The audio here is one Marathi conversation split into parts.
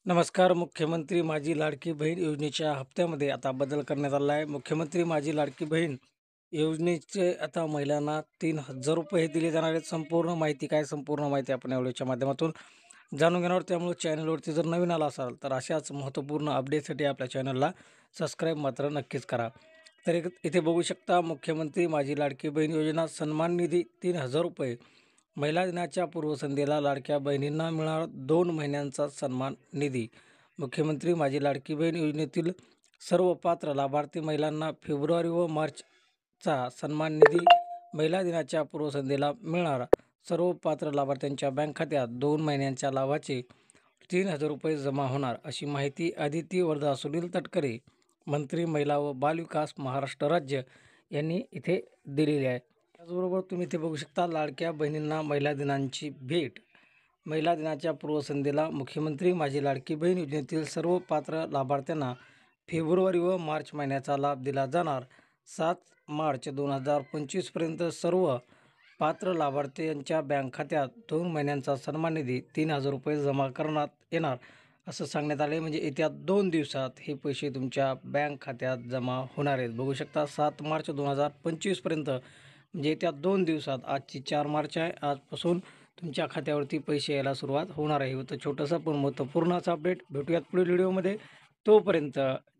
नमस्कार. मुख्यमंत्री माझी लाडकी बहीण योजनेच्या हप्त्यामध्ये आता बदल करण्यात आला आहे. मुख्यमंत्री माझी लाडकी बहीण योजनेचे आता महिलांना ₹3000 दिले जाणार आहेत. संपूर्ण माहिती आपण या व्हिडिओच्या माध्यमातून जाणून घेणार आहोत. त्यामुळे चॅनलवरती जर नवीन आला असाल तर अशाच महत्त्वपूर्ण अपडेटसाठी आपल्या चॅनलला सबस्क्राईब मात्र नक्कीच करा. तर इथे बघू शकता, मुख्यमंत्री माझी लाडकी बहीण योजना सन्मान निधी ₹3000. महिला दिनाच्या पूर्वसंध्येला लाडक्या बहिणींना मिळणार 2 महिन्यांचा सन्मान निधी. मुख्यमंत्री माझी लाडकी बहीण योजनेतील सर्व पात्र लाभार्थी महिलांना फेब्रुवारी व मार्चचा सन्मान निधी महिला दिनाच्या पूर्वसंध्येला मिळणार. सर्व पात्र लाभार्थ्यांच्या बँक खात्यात 2 महिन्यांच्या लाभाचे ₹3000 जमा होणार, अशी माहिती अदिती वर्धा सुनील तटकरे, मंत्री महिला व बालविकास महाराष्ट्र राज्य यांनी इथे दिलेली आहे. त्याचबरोबर तुम्ही इथे बघू शकता, लाडक्या बहिणींना महिला दिनांची भेट. महिला दिनाच्या पूर्वसंध्येला मुख्यमंत्री माझी लाडकी बहीण योजनेतील सर्व पात्र लाभार्थ्यांना फेब्रुवारी व मार्च महिन्याचा लाभ दिला जाणार. 7 मार्च 2025 पर्यंत सर्व पात्र लाभार्थी यांच्या बँक खात्यात 2 महिन्यांचा सन्मान निधी ₹3000 जमा करण्यात येणार, असं सांगण्यात आले. म्हणजे येत्या 2 दिवसात हे पैसे तुमच्या बँक खात्यात जमा होणार आहेत. बघू शकता, 7 मार्च 2025 पर्यंत म्हणजे येत्या 2 दिवसात, आजची 4 मार्च आहे, आजपासून तुमच्या खात्यावरती पैसे यायला सुरुवात होणार आहे. होतं छोटंसं पण महत्त्वपूर्ण असं अपडेट. भेटूयात पुढील व्हिडिओमध्ये. तोपर्यंत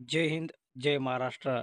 जय हिंद, जय महाराष्ट्र.